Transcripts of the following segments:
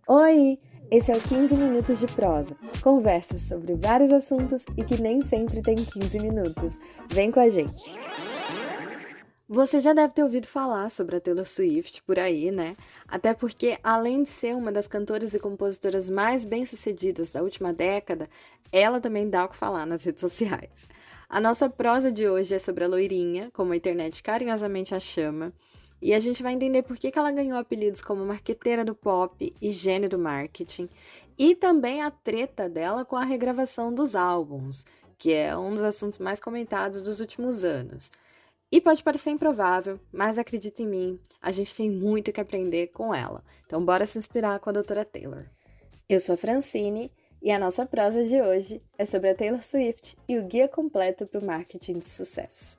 Oi! Esse é o 15 Minutos de Prosa. Conversas sobre vários assuntos e que nem sempre tem 15 minutos. Vem com a gente! Você já deve ter ouvido falar sobre a Taylor Swift por aí, né? Até porque, além de ser uma das cantoras e compositoras mais bem-sucedidas da última década, ela também dá o que falar nas redes sociais. A nossa prosa de hoje é sobre a loirinha, como a internet carinhosamente a chama, e a gente vai entender por que ela ganhou apelidos como marqueteira do pop e gênio do marketing, e também a treta dela com a regravação dos álbuns, que é um dos assuntos mais comentados dos últimos anos. E pode parecer improvável, mas acredita em mim, a gente tem muito que aprender com ela. Então bora se inspirar com a doutora Taylor. Eu sou a Francine e a nossa prosa de hoje é sobre a Taylor Swift e o guia completo para o marketing de sucesso.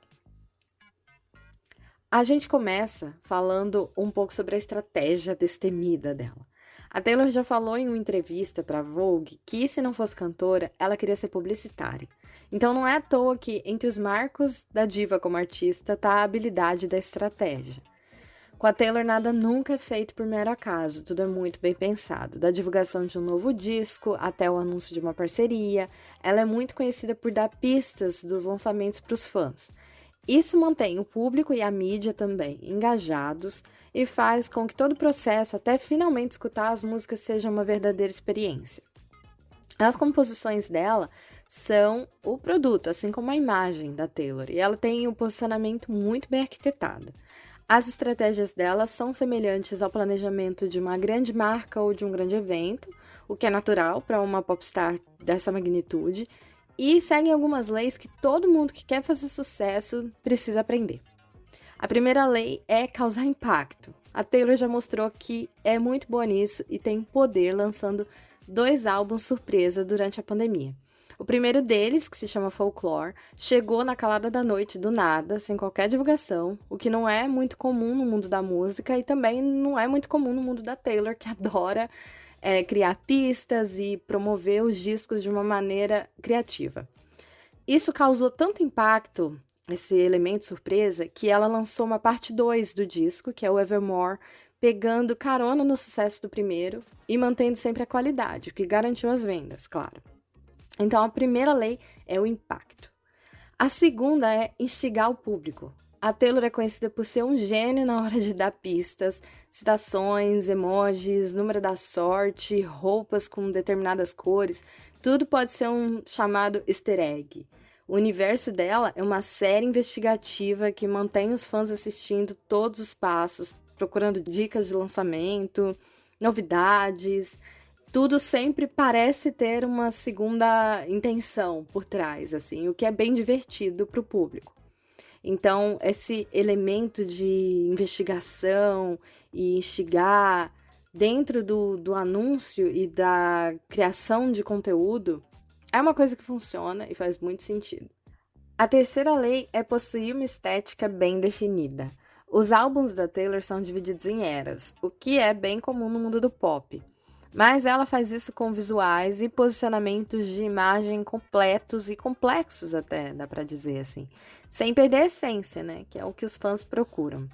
A gente começa falando um pouco sobre a estratégia destemida dela. A Taylor já falou em uma entrevista para a Vogue que, se não fosse cantora, ela queria ser publicitária. Então não é à toa que, entre os marcos da diva como artista, está a habilidade da estratégia. Com a Taylor, nada nunca é feito por mero acaso, tudo é muito bem pensado. Da divulgação de um novo disco até o anúncio de uma parceria, ela é muito conhecida por dar pistas dos lançamentos para os fãs. Isso mantém o público e a mídia também engajados e faz com que todo o processo, até finalmente escutar as músicas, seja uma verdadeira experiência. As composições dela são o produto, assim como a imagem da Taylor, e ela tem um posicionamento muito bem arquitetado. As estratégias dela são semelhantes ao planejamento de uma grande marca ou de um grande evento, o que é natural para uma popstar dessa magnitude, e seguem algumas leis que todo mundo que quer fazer sucesso precisa aprender. A primeira lei é causar impacto. A Taylor já mostrou que é muito boa nisso e tem poder lançando 2 álbuns surpresa durante a pandemia. O primeiro deles, que se chama Folklore, chegou na calada da noite do nada, sem qualquer divulgação, o que não é muito comum no mundo da música e também não é muito comum no mundo da Taylor, que adora criar pistas e promover os discos de uma maneira criativa. Isso causou tanto impacto, esse elemento surpresa, que ela lançou uma parte 2 do disco, que é o Evermore, pegando carona no sucesso do primeiro e mantendo sempre a qualidade, o que garantiu as vendas, claro. Então, a primeira lei é o impacto. A segunda é instigar o público. A Taylor é conhecida por ser um gênio na hora de dar pistas, citações, emojis, número da sorte, roupas com determinadas cores. Tudo pode ser um chamado easter egg. O universo dela é uma série investigativa que mantém os fãs assistindo todos os passos, procurando dicas de lançamento, novidades. Tudo sempre parece ter uma segunda intenção por trás, assim, o que é bem divertido para o público. Então, esse elemento de investigação e instigar dentro do anúncio e da criação de conteúdo é uma coisa que funciona e faz muito sentido. A terceira lei é possuir uma estética bem definida. Os álbuns da Taylor são divididos em eras, o que é bem comum no mundo do pop. Mas ela faz isso com visuais e posicionamentos de imagem completos e complexos até, dá pra dizer assim. Sem perder a essência, né? Que é o que os fãs procuram.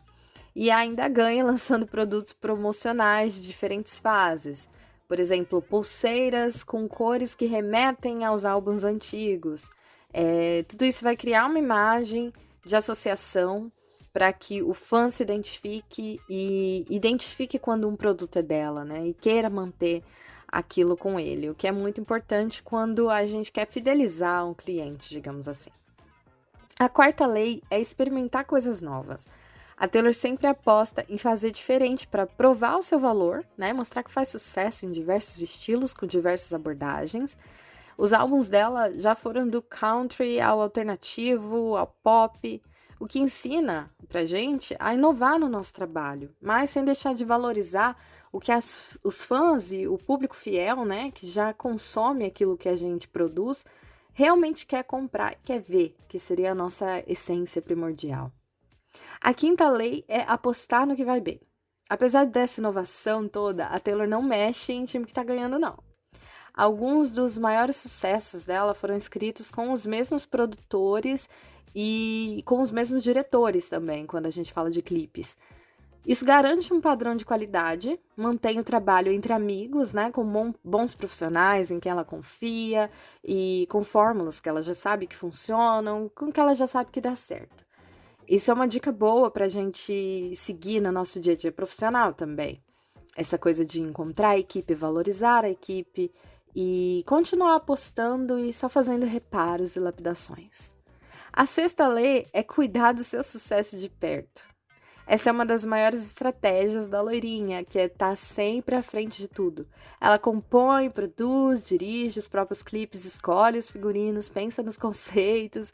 E ainda ganha lançando produtos promocionais de diferentes fases. Por exemplo, pulseiras com cores que remetem aos álbuns antigos. Tudo isso vai criar uma imagem de associação para que o fã se identifique e identifique quando um produto é dela, né? E queira manter aquilo com ele, o que é muito importante quando a gente quer fidelizar um cliente, digamos assim. A quarta lei é experimentar coisas novas. A Taylor sempre aposta em fazer diferente para provar o seu valor, né? Mostrar que faz sucesso em diversos estilos, com diversas abordagens. Os álbuns dela já foram do country ao alternativo, ao pop, o que ensina pra gente a inovar no nosso trabalho, mas sem deixar de valorizar o que os fãs e o público fiel, né, que já consome aquilo que a gente produz, realmente quer comprar, quer ver, que seria a nossa essência primordial. A quinta lei é apostar no que vai bem. Apesar dessa inovação toda, a Taylor não mexe em time que tá ganhando, não. Alguns dos maiores sucessos dela foram escritos com os mesmos produtores e com os mesmos diretores também, quando a gente fala de clipes. Isso garante um padrão de qualidade, mantém o trabalho entre amigos, né, com bons profissionais em quem ela confia e com fórmulas que ela já sabe que funcionam, com que ela já sabe que dá certo. Isso é uma dica boa para a gente seguir no nosso dia a dia profissional também. Essa coisa de encontrar a equipe, valorizar a equipe e continuar apostando e só fazendo reparos e lapidações. A sexta lei é cuidar do seu sucesso de perto. Essa é uma das maiores estratégias da loirinha, que é estar sempre à frente de tudo. Ela compõe, produz, dirige os próprios clipes, escolhe os figurinos, pensa nos conceitos.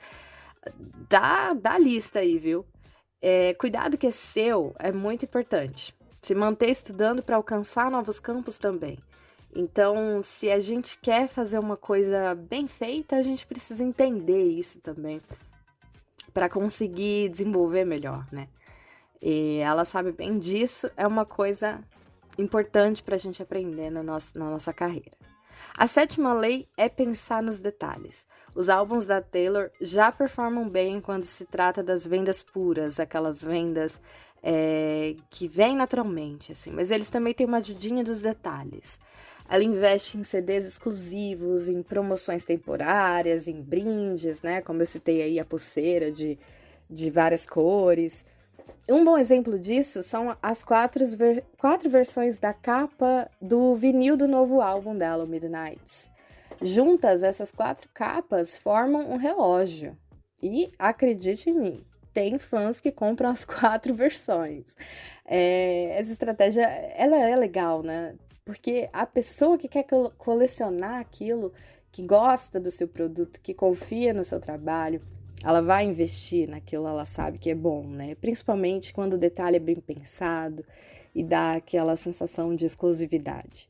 Dá lista aí, viu? Cuidado que é seu é muito importante. Se manter estudando para alcançar novos campos também. Então, se a gente quer fazer uma coisa bem feita, a gente precisa entender isso também para conseguir desenvolver melhor, né? E ela sabe bem disso, é uma coisa importante para a gente aprender na nossa carreira. A sétima lei é pensar nos detalhes. Os álbuns da Taylor já performam bem quando se trata das vendas puras, aquelas vendas que vêm naturalmente, assim, mas eles também têm uma ajudinha dos detalhes. Ela investe em CDs exclusivos, em promoções temporárias, em brindes, né? Como eu citei aí a pulseira de várias cores. Um bom exemplo disso são as quatro versões da capa do vinil do novo álbum dela, o Midnights. Juntas, essas 4 capas formam um relógio. E, acredite em mim, tem fãs que compram as 4 versões. Essa estratégia, ela é legal, né? Porque a pessoa que quer colecionar aquilo, que gosta do seu produto, que confia no seu trabalho, ela vai investir naquilo, ela sabe que é bom, né? Principalmente quando o detalhe é bem pensado e dá aquela sensação de exclusividade.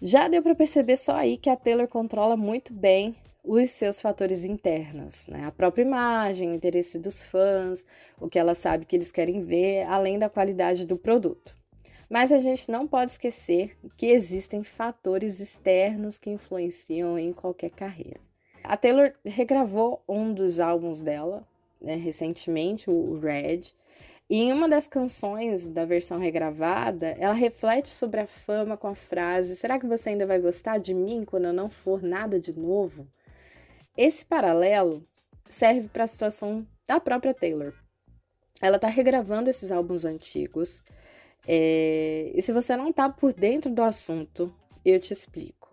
Já deu para perceber só aí que a Taylor controla muito bem os seus fatores internos, né? A própria imagem, o interesse dos fãs, o que ela sabe que eles querem ver, além da qualidade do produto. Mas a gente não pode esquecer que existem fatores externos que influenciam em qualquer carreira. A Taylor regravou um dos álbuns dela, né, recentemente, o Red, e em uma das canções da versão regravada, ela reflete sobre a fama com a frase: "Será que você ainda vai gostar de mim quando eu não for nada de novo?" Esse paralelo serve para a situação da própria Taylor. Ela está regravando esses álbuns antigos, e se você não está por dentro do assunto, eu te explico.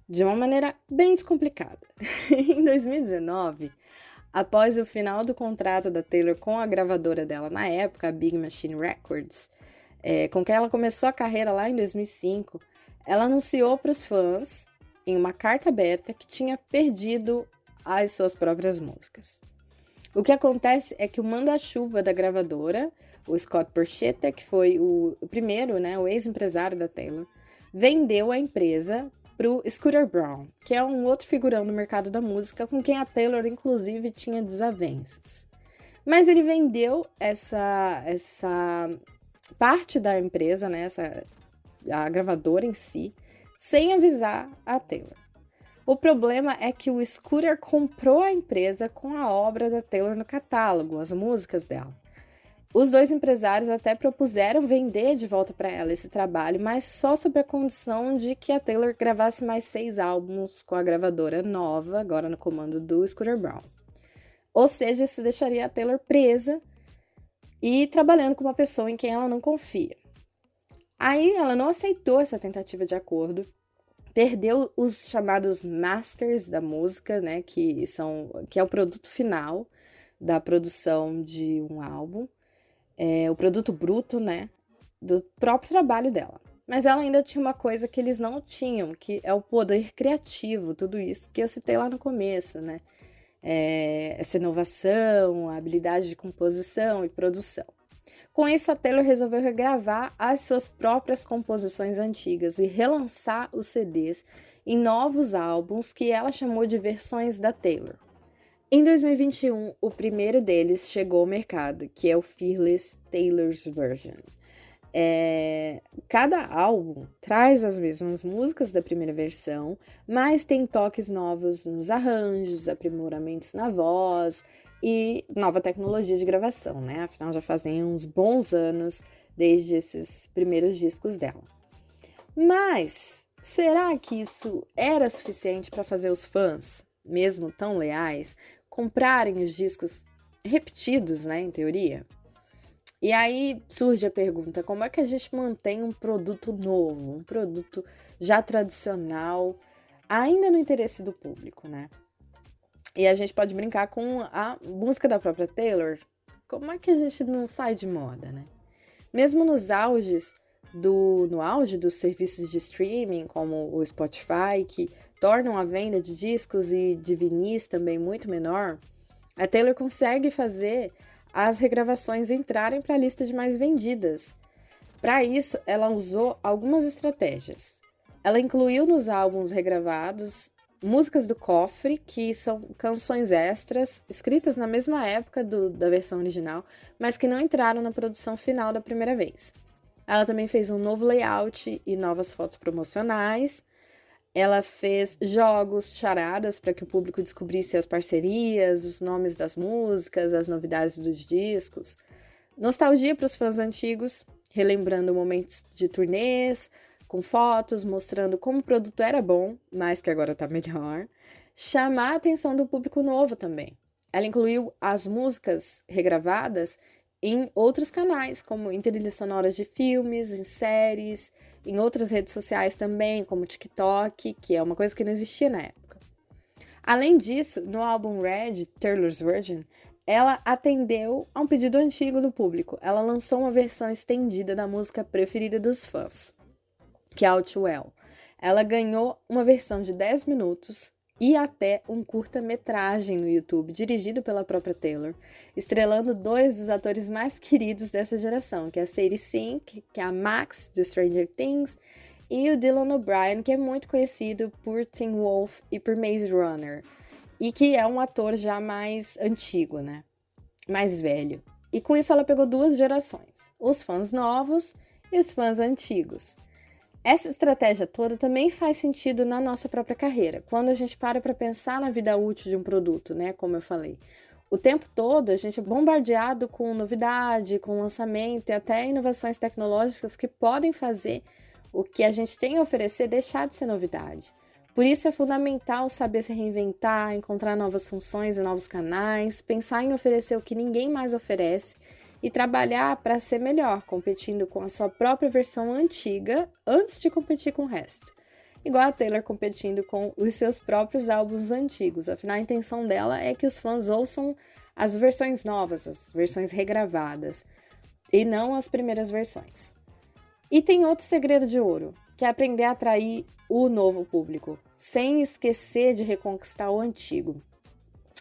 De uma maneira bem descomplicada. Em 2019, após o final do contrato da Taylor com a gravadora dela na época, a Big Machine Records, com quem ela começou a carreira lá em 2005, ela anunciou para os fãs, em uma carta aberta, que tinha perdido as suas próprias músicas. O que acontece é que o manda-chuva da gravadora, o Scott Borchetta, que foi o primeiro, né, o ex-empresário da Taylor, vendeu a empresa para o Scooter Braun, que é um outro figurão no mercado da música com quem a Taylor, inclusive, tinha desavenças. Mas ele vendeu essa parte da empresa, né, a gravadora em si, sem avisar a Taylor. O problema é que o Scooter comprou a empresa com a obra da Taylor no catálogo, as músicas dela. Os dois empresários até propuseram vender de volta para ela esse trabalho, mas só sob a condição de que a Taylor gravasse mais 6 álbuns com a gravadora nova, agora no comando do Scooter Braun. Ou seja, isso deixaria a Taylor presa e trabalhando com uma pessoa em quem ela não confia. Aí ela não aceitou essa tentativa de acordo, perdeu os chamados masters da música, né, que é o produto final da produção de um álbum. O produto bruto, né, do próprio trabalho dela. Mas ela ainda tinha uma coisa que eles não tinham, que é o poder criativo, tudo isso que eu citei lá no começo, né? Essa inovação, a habilidade de composição e produção. Com isso, a Taylor resolveu regravar as suas próprias composições antigas e relançar os CDs em novos álbuns que ela chamou de versões da Taylor. Em 2021, o primeiro deles chegou ao mercado, que é o Fearless Taylor's Version. Cada álbum traz as mesmas músicas da primeira versão, mas tem toques novos nos arranjos, aprimoramentos na voz, e nova tecnologia de gravação, né? Afinal, já fazem uns bons anos desde esses primeiros discos dela. Mas será que isso era suficiente para fazer os fãs, mesmo tão leais, comprarem os discos repetidos, né, em teoria? E aí surge a pergunta, como é que a gente mantém um produto novo, um produto já tradicional, ainda no interesse do público, né? E a gente pode brincar com a música da própria Taylor. Como é que a gente não sai de moda, né? Mesmo no auge dos serviços de streaming, como o Spotify, que tornam a venda de discos e de vinis também muito menor, a Taylor consegue fazer as regravações entrarem para a lista de mais vendidas. Para isso, ela usou algumas estratégias. Ela incluiu nos álbuns regravados músicas do cofre, que são canções extras, escritas na mesma época da versão original, mas que não entraram na produção final da primeira vez. Ela também fez um novo layout e novas fotos promocionais. Ela fez jogos, charadas, para que o público descobrisse as parcerias, os nomes das músicas, as novidades dos discos. Nostalgia para os fãs antigos, relembrando momentos de turnês, com fotos, mostrando como o produto era bom, mas que agora está melhor. Chamar a atenção do público novo também. Ela incluiu as músicas regravadas em outros canais, como em trilhas sonoras de filmes, em séries, em outras redes sociais também, como o TikTok, que é uma coisa que não existia na época. Além disso, no álbum Red, Taylor's Version, ela atendeu a um pedido antigo do público. Ela lançou uma versão estendida da música preferida dos fãs, que é All Too Well. Ela ganhou uma versão de 10 minutos e até um curta-metragem no YouTube, dirigido pela própria Taylor, estrelando dois dos atores mais queridos dessa geração, que é a Sadie Sink, que é a Max, de Stranger Things, e o Dylan O'Brien, que é muito conhecido por Teen Wolf e por Maze Runner, e que é um ator já mais antigo, né? Mais velho. E com isso ela pegou duas gerações, os fãs novos e os fãs antigos. Essa estratégia toda também faz sentido na nossa própria carreira, quando a gente para pensar na vida útil de um produto, né? Como eu falei. O tempo todo a gente é bombardeado com novidade, com lançamento e até inovações tecnológicas que podem fazer o que a gente tem a oferecer deixar de ser novidade. Por isso é fundamental saber se reinventar, encontrar novas funções e novos canais, pensar em oferecer o que ninguém mais oferece e trabalhar para ser melhor, competindo com a sua própria versão antiga antes de competir com o resto. Igual a Taylor competindo com os seus próprios álbuns antigos. Afinal, a intenção dela é que os fãs ouçam as versões novas, as versões regravadas, e não as primeiras versões. E tem outro segredo de ouro, que é aprender a atrair o novo público, sem esquecer de reconquistar o antigo.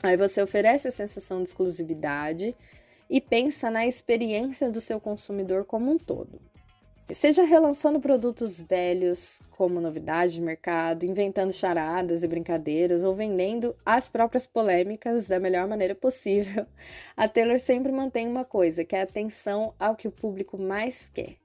Aí você oferece a sensação de exclusividade e pensa na experiência do seu consumidor como um todo. Seja relançando produtos velhos como novidade de mercado, inventando charadas e brincadeiras ou vendendo as próprias polêmicas da melhor maneira possível, a Taylor sempre mantém uma coisa, que é a atenção ao que o público mais quer.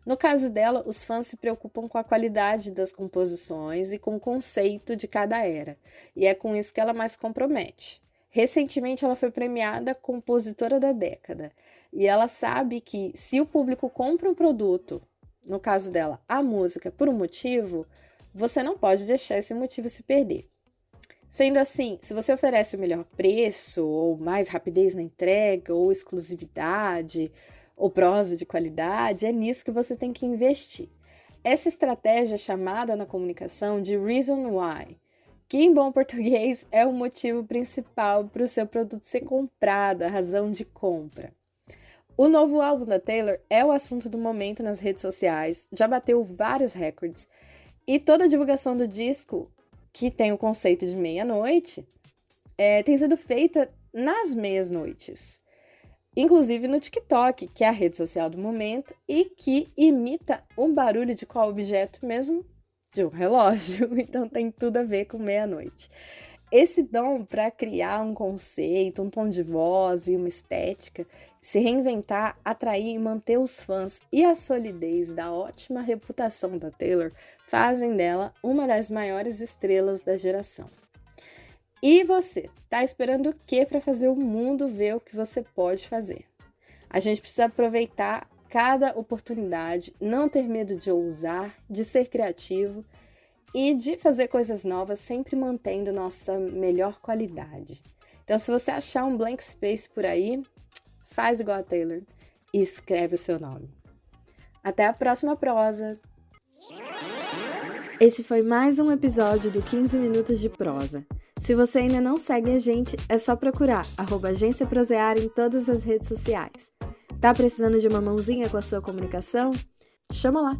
No caso dela, os fãs se preocupam com a qualidade das composições e com o conceito de cada era, e é com isso que ela mais se compromete. Recentemente, ela foi premiada Compositora da Década, e ela sabe que se o público compra um produto, no caso dela, a música, por um motivo, você não pode deixar esse motivo se perder. Sendo assim, se você oferece o melhor preço, ou mais rapidez na entrega, ou exclusividade, ou prosa de qualidade, é nisso que você tem que investir. Essa estratégia é chamada na comunicação de Reason Why, que em bom português é o motivo principal para o seu produto ser comprado, a razão de compra. O novo álbum da Taylor é o assunto do momento nas redes sociais, já bateu vários recordes, e toda a divulgação do disco, que tem o conceito de meia-noite, tem sido feita nas meias-noites. Inclusive no TikTok, que é a rede social do momento, e que imita um barulho de qual objeto mesmo? De um relógio, então tem tudo a ver com meia-noite. Esse dom para criar um conceito, um tom de voz e uma estética, se reinventar, atrair e manter os fãs e a solidez da ótima reputação da Taylor fazem dela uma das maiores estrelas da geração. E você, tá esperando o que para fazer o mundo ver o que você pode fazer? A gente precisa aproveitar cada oportunidade, não ter medo de ousar, de ser criativo e de fazer coisas novas, sempre mantendo nossa melhor qualidade. Então, se você achar um blank space por aí, faz igual a Taylor e escreve o seu nome. Até a próxima prosa! Esse foi mais um episódio do 15 Minutos de Prosa. Se você ainda não segue a gente, é só procurar @Agência Prosear em todas as redes sociais. Tá precisando de uma mãozinha com a sua comunicação? Chama lá!